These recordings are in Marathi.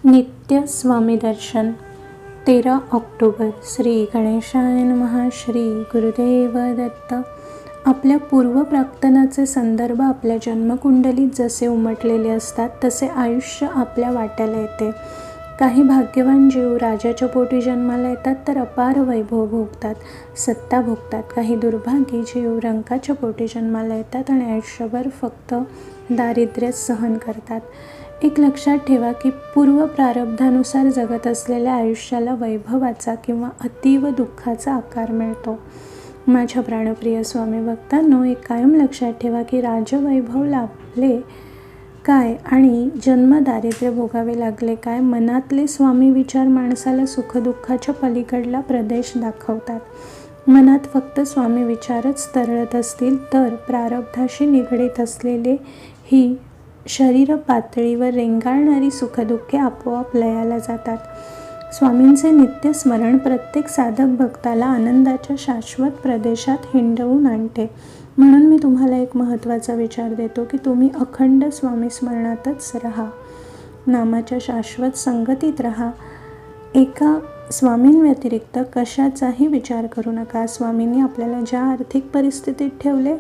नित्य स्वामी दर्शन 13 ऑक्टोबर. श्री गणेशाय नमः. श्री गुरुदेव दत्त. आपल्या पूर्वप्राक्तनाचे संदर्भ आपल्या जन्मकुंडलीत जसे उमटलेले असतात तसे आयुष्य आपल्या वाट्याला येते. काही भाग्यवान जीव राजाच्या पोटी जन्माला येतात तर अपार वैभव भोगतात, सत्ता भोगतात. काही दुर्भागी जीव रंकाच्या पोटी जन्माला येतात आणि आयुष्यभर फक्त दारिद्र्य सहन करतात. एक लक्षात ठेवा की पूर्व प्रारब्धानुसार जगत असलेल्या आयुष्याला वैभवाचा किंवा अतीव दुःखाचा आकार मिळतो. माझ्या प्राणप्रिय स्वामी भक्तांनो, एक कायम लक्षात ठेवा की राजवैभव लाभले काय आणि जन्म दारिद्र्य भोगावे लागले काय, मनातले स्वामी विचार माणसाला सुखदुःखाच्या पलीकडला प्रदेश दाखवतात. मनात फक्त स्वामी विचारच तरळत असतील तर प्रारब्धाशी निगडीत असलेले ही शरीर पातळीवर रेंगाळणारी सुखदुःखे आपोआप लयाला जातात. स्वामींचे नित्य स्मरण प्रत्येक साधक भक्ताला आनंदाच्या शाश्वत प्रदेशात हिंडवून आणते. म्हणून मी तुम्हाला एक महत्त्वाचा विचार देतो की तुम्ही अखंड स्वामी स्मरणातच राहा, नामाच्या शाश्वत संगतीत राहा. एका स्वामींव्यतिरिक्त कशाचाही विचार करू नका. स्वामींनी आपल्याला ज्या आर्थिक परिस्थितीत ठेवले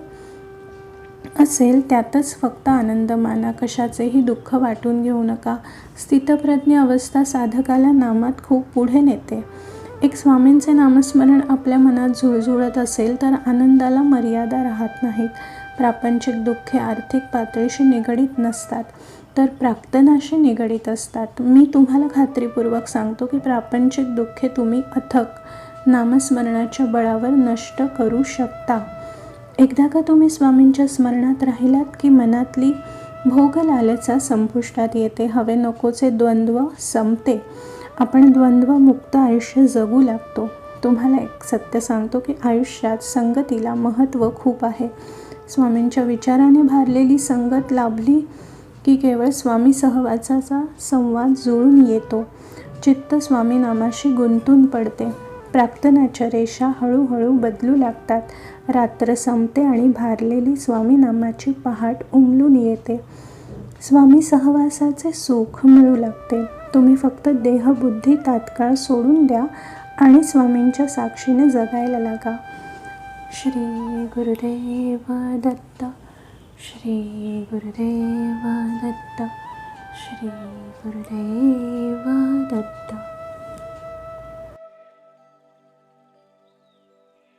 असेल त्यातच फक्त आनंद माना, कशाचेही दुःख वाटून घेऊ नका. स्थितप्रज्ञ अवस्था साधकाला नामात खूप पुढे नेते. एक स्वामींचे नामस्मरण आपल्या मनात झुळझुळत असेल तर आनंदाला मर्यादा राहत नाहीत. प्रापंचिक दुःखे आर्थिक पातळीशी निगडीत नसतात तर प्राक्तनाशी निगडीत असतात. मी तुम्हाला खात्रीपूर्वक सांगतो की प्रापंचिक दुःखे तुम्ही अथक नामस्मरणाच्या बळावर नष्ट करू शकता. एकदा का तुम्ही स्वामींच्या स्मरणात राहिलात की मनातली भोग लालसा संपुष्टात येते. हवे नकोचे द्वंद्व संपते. आपण द्वंद्वमुक्त आयुष्य जगू लागतो. तुम्हाला एक सत्य सांगतो की आयुष्यात संगतीला महत्त्व खूप आहे. स्वामींच्या विचाराने भारलेली संगत लाभली की केवळ स्वामी सहवासाचा संवाद जुळून येतो. चित्त स्वामी नामाशी गुंतून पडते. प्रार्थनाच्या रेषा हळूहळू बदलू लागतात. रात्र संपते आणि भारलेली स्वामी नामाची पहाट उमलून येते. स्वामी सहवासाचे सुख मिळू लागते. तुम्ही फक्त देहबुद्धी तात्काळ सोडून द्या आणि स्वामींच्या साक्षीने जगायला लागा. श्री गुरुदेव दत्त. श्री गुरुदेव दत्त. श्री गुरुदेव दत्त.